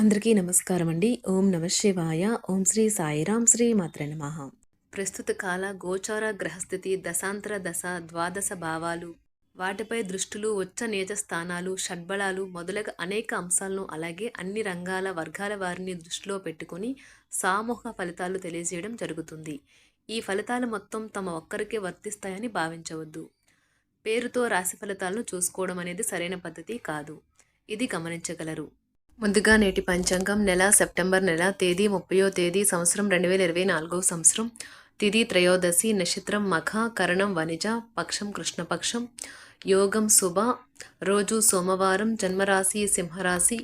అందరికీ నమస్కారం అండి. ఓం నమ శివాయ. ఓం శ్రీ సాయిరాం శ్రీ మాత్రే నమః. ప్రస్తుత కాల గోచార గ్రహస్థితి దశాంతర దశ ద్వాదశ భావాలు వాటిపై దృష్టులు ఉచ్చ నీచ స్థానాలు షడ్బలాలు మొదలగు అనేక అంశాలను అలాగే అన్ని రంగాల వర్గాల వారిని దృష్టిలో పెట్టుకొని సామూహిక ఫలితాలు తెలియజేయడం జరుగుతుంది. ఈ ఫలితాలు మొత్తం తమ ఒక్కరికే వర్తిస్తాయని భావించవద్దు. పేరుతో రాశి ఫలితాలను చూసుకోవడం అనేది సరైన పద్ధతి కాదు. ఇది గమనించగలరు. ముందుగా నేటి పంచాంగం నెల సెప్టెంబర్ నెల తేదీ 30వ తేదీ సంవత్సరం 2024 సంవత్సరం తిథి త్రయోదశి నక్షత్రం మఖ కరణం వనిజ పక్షం కృష్ణపక్షం యోగం శుభ రోజు సోమవారం జన్మరాశి సింహరాశి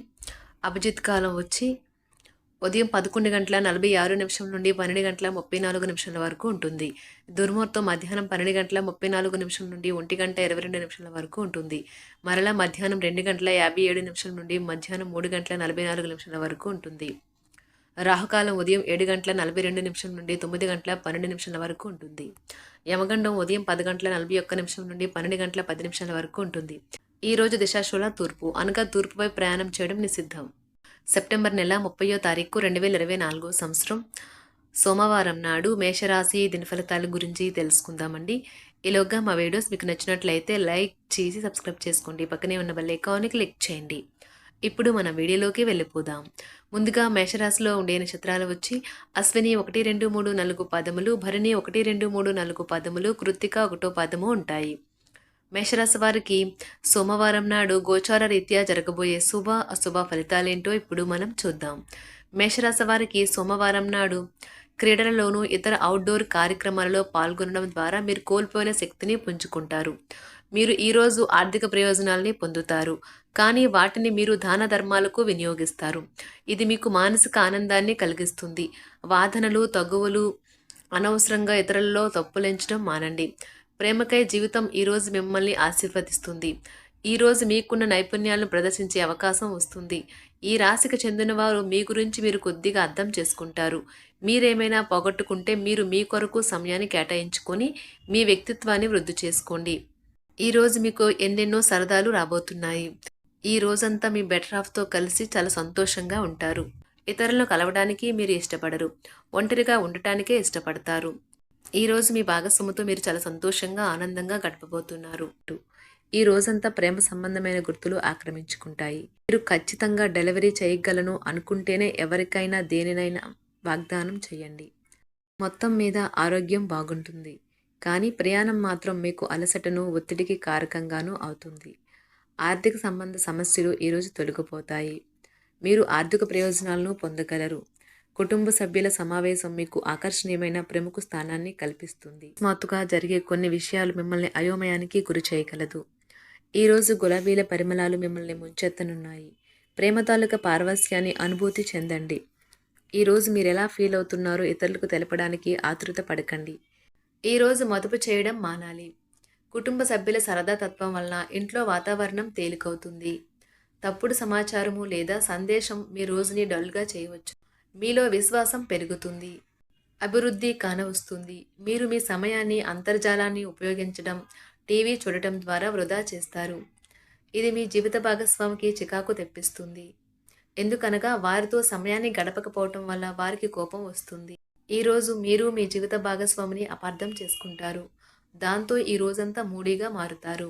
అభిజిత్ కాలం వచ్చి ఉదయం 11:46 నుండి 12:34 వరకు ఉంటుంది. దుర్ముహూర్తం మధ్యాహ్నం 12:34 నుండి 1:22 వరకు ఉంటుంది. మరలా మధ్యాహ్నం 2:57 నుండి మధ్యాహ్నం 3:44 వరకు ఉంటుంది. రాహుకాలం ఉదయం 7:42 నుండి 9:12 వరకు ఉంటుంది. యమగండం ఉదయం 10:41 నుండి 12:10 వరకు ఉంటుంది. ఈ రోజు దిశాశూల తూర్పు అనగా తూర్పుపై ప్రయాణం చేయడం నిషిద్ధం. సెప్టెంబర్ నెల 30వ తారీఖు 2024 సంవత్సరం సోమవారం నాడు మేషరాశి దిన ఫలితాల గురించి తెలుసుకుందామండి. ఈలోగా మా వీడియోస్ మీకు నచ్చినట్లయితే లైక్ చేసి సబ్స్క్రైబ్ చేసుకోండి. పక్కనే ఉన్న బెల్ ఐకాన్ని క్లిక్ చేయండి. ఇప్పుడు మన వీడియోలోకి వెళ్ళిపోదాం. ముందుగా మేషరాశిలో ఉండే నక్షత్రాలు వచ్చి అశ్విని 1, 2, 3, 4 పాదములు, భరణి 1, 2, 3, 4 పాదములు, కృత్తిక 1వ పాదము ఉంటాయి. మేషరాశి వారికి సోమవారం నాడు గోచార రీత్యా జరగబోయే శుభ అశుభ ఫలితాలేంటో ఇప్పుడు మనం చూద్దాం. మేషరాశి వారికి సోమవారం నాడు క్రీడలలోనూ ఇతర అవుట్డోర్ కార్యక్రమాలలో పాల్గొనడం ద్వారా మీరు కోల్పోయిన శక్తిని పుంజుకుంటారు. మీరు ఈరోజు ఆర్థిక ప్రయోజనాల్ని పొందుతారు, కానీ వాటిని మీరు దాన ధర్మాలకు వినియోగిస్తారు. ఇది మీకు మానసిక ఆనందాన్ని కలిగిస్తుంది. వాదనలు తగువులు అనవసరంగా ఇతరులలో తప్పులెంచడం మానండి. ప్రేమకై జీవితం ఈరోజు మిమ్మల్ని ఆశీర్వదిస్తుంది. ఈరోజు మీకున్న నైపుణ్యాలను ప్రదర్శించే అవకాశం వస్తుంది. ఈ రాశికి చెందిన వారు మీ గురించి మీరు కొద్దిగా అర్థం చేసుకుంటారు. మీరేమైనా పోగొట్టుకుంటే మీరు మీ కొరకు సమయాన్ని కేటాయించుకొని మీ వ్యక్తిత్వాన్ని వృద్ధి చేసుకోండి. ఈరోజు మీకు ఎన్నెన్నో సరదాలు రాబోతున్నాయి. ఈ రోజంతా మీ బెటర్ హాఫ్తో కలిసి చాలా సంతోషంగా ఉంటారు. ఇతరులను కలవడానికి మీరు ఇష్టపడరు, ఒంటరిగా ఉండటానికే ఇష్టపడతారు. ఈరోజు మీ భాగస్వామితో మీరు చాలా సంతోషంగా ఆనందంగా గడపబోతున్నారు. ఈ రోజంతా ప్రేమ సంబంధమైన గుర్తులు ఆక్రమించుకుంటాయి. మీరు ఖచ్చితంగా డెలివరీ చేయగలను అనుకుంటేనే ఎవరికైనా దేనినైనా వాగ్దానం చేయండి. మొత్తం మీద ఆరోగ్యం బాగుంటుంది, కానీ ప్రయాణం మాత్రం మీకు అలసటను ఒత్తిడికి కారకంగానూ అవుతుంది. ఆర్థిక సంబంధ సమస్యలు ఈరోజు తొలగిపోతాయి. మీరు ఆర్థిక ప్రయోజనాలను పొందగలరు. కుటుంబ సభ్యుల సమావేశం మీకు ఆకర్షణీయమైన ప్రముఖ స్థానాన్ని కల్పిస్తుంది. అకస్మాత్తుగా జరిగే కొన్ని విషయాలు మిమ్మల్ని అయోమయానికి గురి చేయగలదు. ఈరోజు గులాబీల పరిమళాలు మిమ్మల్ని ముంచెత్తనున్నాయి. ప్రేమ తాలూకా పారవస్యాన్ని అనుభూతి చెందండి. ఈరోజు మీరు ఎలా ఫీల్ అవుతున్నారో ఇతరులకు తెలపడానికి ఆతృత పడకండి. ఈరోజు మదుపు చేయడం మానాలి. కుటుంబ సభ్యుల సరదా తత్వం వలన ఇంట్లో వాతావరణం తేలికవుతుంది. తప్పుడు సమాచారము లేదా సందేశం మీ రోజుని డల్గా చేయవచ్చు. మీలో విశ్వాసం పెరుగుతుంది. అభివృద్ధి కానవస్తుంది. మీరు మీ సమయాన్ని అంతర్జాలాన్ని ఉపయోగించడం, టీవీ చూడటం ద్వారా వృధా చేస్తారు. ఇది మీ జీవిత భాగస్వామికి చికాకు తెప్పిస్తుంది. ఎందుకనగా వారితో సమయాన్ని గడపకపోవటం వల్ల వారికి కోపం వస్తుంది. ఈరోజు మీరు మీ జీవిత భాగస్వామిని అపార్థం చేసుకుంటారు. దాంతో ఈ రోజంతా మూడీగా మారుతారు.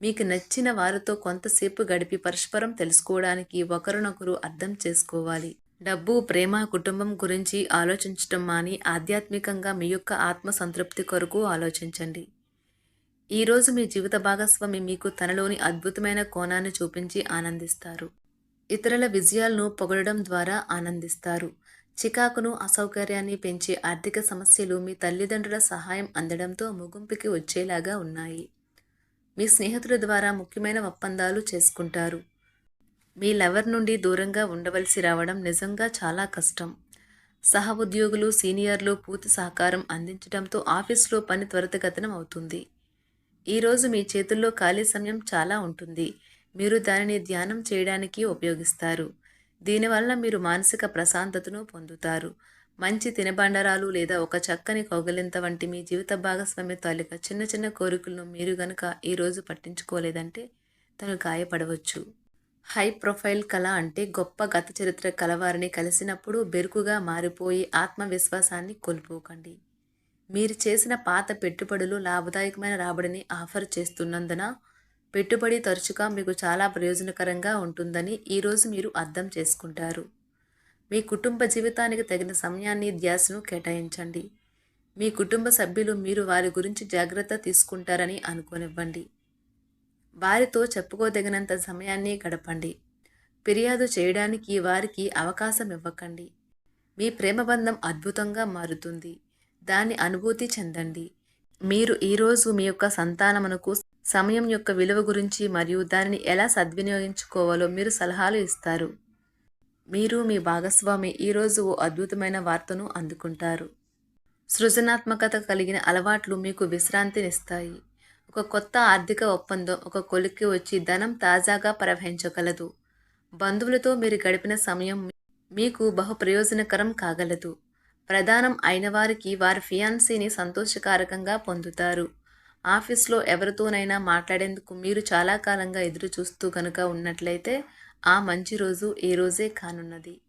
మీకు నచ్చిన వారితో కొంతసేపు గడిపి పరస్పరం తెలుసుకోవడానికి ఒకరినొకరు అర్థం చేసుకోవాలి. డబ్బు, ప్రేమ, కుటుంబం గురించి ఆలోచించటం మాని ఆధ్యాత్మికంగా మీ యొక్క ఆత్మ సంతృప్తి కొరకు ఆలోచించండి. ఈరోజు మీ జీవిత భాగస్వామి మీకు తనలోని అద్భుతమైన కోణాన్ని చూపించి ఆనందిస్తారు. ఇతరుల విజయాలను పొగడడం ద్వారా ఆనందిస్తారు. చికాకును, అసౌకర్యాన్ని పెంచే ఆర్థిక సమస్యలు మీ తల్లిదండ్రుల సహాయం అందడంతో ముగింపుకి వచ్చేలాగా ఉన్నాయి. మీ స్నేహితుల ద్వారా ముఖ్యమైన ఒప్పందాలు చేసుకుంటారు. మీ లవర్ నుండి దూరంగా ఉండవలసి రావడం నిజంగా చాలా కష్టం. సహ ఉద్యోగులు, సీనియర్లు పూర్తి సహకారం అందించడంతో ఆఫీస్లో పని త్వరితగతినం అవుతుంది. ఈరోజు మీ చేతుల్లో ఖాళీ సమయం చాలా ఉంటుంది. మీరు దానిని ధ్యానం చేయడానికి ఉపయోగిస్తారు. దీనివల్ల మీరు మానసిక ప్రశాంతతను పొందుతారు. మంచి తినబండరాలు లేదా ఒక చక్కని కౌగిలింత వంటి మీ జీవిత భాగస్వామి తాలూకా చిన్న చిన్న కోరికలను మీరు గనుక ఈరోజు పట్టించుకోలేదంటే తను గాయపడవచ్చు. హై ప్రొఫైల్ కళ అంటే గొప్ప గత చరిత్ర కలవారిని కలిసినప్పుడు బెరుకుగా మారిపోయి ఆత్మవిశ్వాసాన్ని కోల్పోకండి. మీరు చేసిన పాత పెట్టుబడులు లాభదాయకమైన రాబడిని ఆఫర్ చేస్తున్నందున పెట్టుబడి తరచుగా మీకు చాలా ప్రయోజనకరంగా ఉంటుందని ఈరోజు మీరు అర్థం చేసుకుంటారు. మీ కుటుంబ జీవితానికి తగిన సమయాన్ని ధ్యాసను కేటాయించండి. మీ కుటుంబ సభ్యులు మీరు వారి గురించి జాగ్రత్త తీసుకుంటారని అనుకోనివ్వండి. వారితో చెప్పుకోదగినంత సమయాన్ని గడపండి. ఫిర్యాదు చేయడానికి వారికి అవకాశం ఇవ్వకండి. మీ ప్రేమబంధం అద్భుతంగా మారుతుంది. దాన్ని అనుభూతి చెందండి. మీరు ఈరోజు మీ యొక్క సంతానమునకు సమయం యొక్క విలువ గురించి మరియు దానిని ఎలా సద్వినియోగించుకోవాలో మీరు సలహాలు ఇస్తారు. మీరు మీ భాగస్వామి ఈరోజు ఓ అద్భుతమైన వార్తను అందుకుంటారు. సృజనాత్మకత కలిగిన అలవాట్లు మీకు విశ్రాంతినిస్తాయి. ఒక కొత్త ఆర్థిక ఒప్పందం ఒక కొలిక్కి వచ్చి ధనం తాజాగా ప్రవహించగలదు. బంధువులతో మీరు గడిపిన సమయం మీకు బహు ప్రయోజనకరం కాగలదు. ప్రధానం అయిన వారికి వారి ఫియాన్సీని సంతోషకారకంగా పొందుతారు. ఆఫీస్లో ఎవరితోనైనా మాట్లాడేందుకు మీరు చాలా కాలంగా ఎదురు చూస్తూ కనుక ఉన్నట్లయితే ఆ మంచి రోజు ఏ రోజే కానున్నది.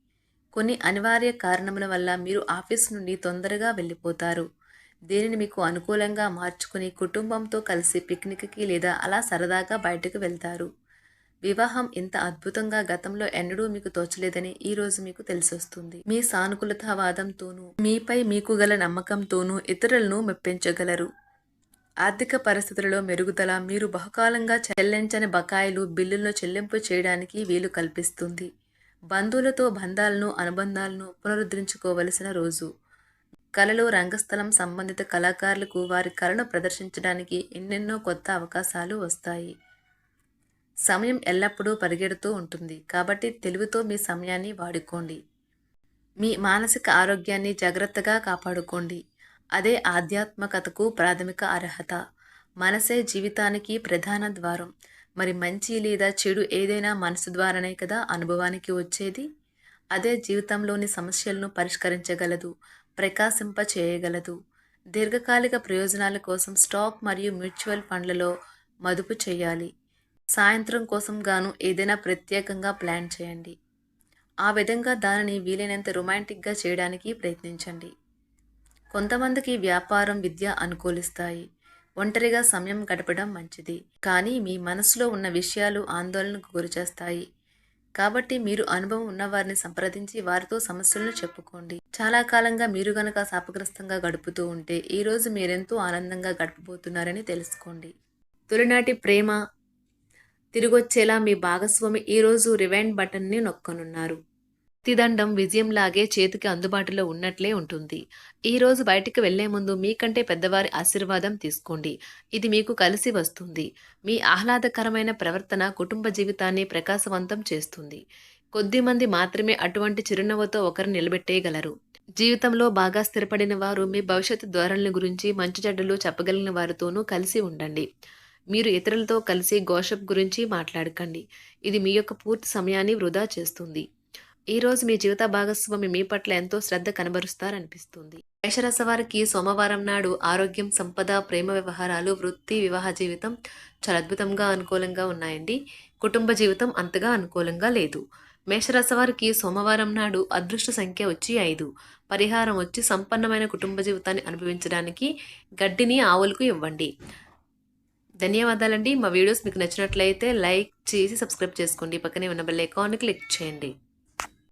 కొన్ని అనివార్య కారణముల వల్ల మీరు ఆఫీస్ నుండి తొందరగా వెళ్ళిపోతారు. దీనిని మీకు అనుకూలంగా మార్చుకుని కుటుంబంతో కలిసి పిక్నిక్కి లేదా అలా సరదాగా బయటకు వెళ్తారు. వివాహం ఇంత అద్భుతంగా గతంలో ఎన్నడూ మీకు తోచలేదని ఈరోజు మీకు తెలిసొస్తుంది. మీ సానుకూలతావాదంతోనూ మీపై మీకు గల నమ్మకంతోనూ ఇతరులను మెప్పించగలరు. ఆర్థిక పరిస్థితులలో మెరుగుదల మీరు బహుకాలంగా చెల్లించని బకాయిలు బిల్లులను చెల్లింపు చేయడానికి వీలు కల్పిస్తుంది. బంధువులతో అనుబంధాలను పునరుద్ధరించుకోవలసిన రోజు. కళలు రంగస్థలం సంబంధిత కళాకారులకు వారి కళను ప్రదర్శించడానికి ఎన్నెన్నో కొత్త అవకాశాలు వస్తాయి. సమయం ఎల్లప్పుడూ పరిగెడుతూ ఉంటుంది కాబట్టి తెలివితో మీ సమయాన్ని వాడుకోండి. మీ మానసిక ఆరోగ్యాన్ని జాగ్రత్తగా కాపాడుకోండి. అదే ఆధ్యాత్మికతకు ప్రాథమిక అర్హత. మనసే జీవితానికి ప్రధాన ద్వారం. మరి మంచి లేదా చెడు ఏదైనా మనసు ద్వారానే కదా అనుభవానికి వచ్చేది. అదే జీవితంలోని సమస్యలను పరిష్కరించగలదు, ప్రకాశింప చేయగలదు. దీర్ఘకాలిక ప్రయోజనాల కోసం స్టాక్ మరియు మ్యూచువల్ ఫండ్లలో మదుపు చేయాలి. సాయంత్రం కోసం గాను ఏదైనా ప్రత్యేకంగా ప్లాన్ చేయండి. ఆ విధంగా దానిని వీలైనంత రొమాంటిక్గా చేయడానికి ప్రయత్నించండి. కొంతమందికి వ్యాపారం, విద్య అనుకూలిస్తాయి. ఒంటరిగా సమయం గడపడం మంచిది. కానీ మీ మనసులో ఉన్న విషయాలు ఆందోళనకు గురిచేస్తాయి. కాబట్టి మీరు అనుభవం ఉన్నవారిని సంప్రదించి వారితో సమస్యలను చెప్పుకోండి. చాలా కాలంగా మీరు గనక శాపగ్రస్తంగా గడుపుతూ ఉంటే ఈరోజు మీరెంతో ఆనందంగా గడపబోతున్నారని తెలుసుకోండి. తొలినాటి ప్రేమ తిరిగొచ్చేలా మీ భాగస్వామి ఈరోజు రివైండ్ బటన్ని నొక్కనున్నారు. ప్రతిదండం విజయంలాగే చేతికి అందుబాటులో ఉన్నట్లే ఉంటుంది. ఈరోజు బయటికి వెళ్లే ముందు మీకంటే పెద్దవారి ఆశీర్వాదం తీసుకోండి. ఇది మీకు కలిసి వస్తుంది. మీ ఆహ్లాదకరమైన ప్రవర్తన కుటుంబ జీవితాన్ని ప్రకాశవంతం చేస్తుంది. కొద్దిమంది మాత్రమే అటువంటి చిరునవ్వుతో ఒకరు నిలబెట్టేయగలరు. జీవితంలో బాగా స్థిరపడిన వారు మీ భవిష్యత్తు ధోరణుల గురించి మంచి చెడ్డలు చెప్పగలిగిన వారితోనూ కలిసి ఉండండి. మీరు ఇతరులతో కలిసి గోషప్ గురించి మాట్లాడకండి. ఇది మీ యొక్క పూర్తి సమయాన్ని వృధా చేస్తుంది. ఈరోజు మీ జీవిత భాగస్వామి మీ పట్ల ఎంతో శ్రద్ధ కనబరుస్తారనిపిస్తుంది. మేషరాశి వారికి సోమవారం నాడు ఆరోగ్యం, సంపద, ప్రేమ వ్యవహారాలు, వృత్తి, వివాహ జీవితం చాలా అద్భుతంగా అనుకూలంగా ఉన్నాయండి. కుటుంబ జీవితం అంతగా అనుకూలంగా లేదు. మేషరాశి వారికి సోమవారం నాడు అదృష్ట సంఖ్య వచ్చి 5. పరిహారం వచ్చి సంపన్నమైన కుటుంబ జీవితాన్ని అనుభవించడానికి గడ్డిని ఆవులకు ఇవ్వండి. ధన్యవాదాలండి. మా వీడియోస్ మీకు నచ్చినట్లయితే లైక్ చేసి సబ్స్క్రైబ్ చేసుకోండి. పక్కనే ఉన్న బెల్ ఐకాన్ని క్లిక్ చేయండి.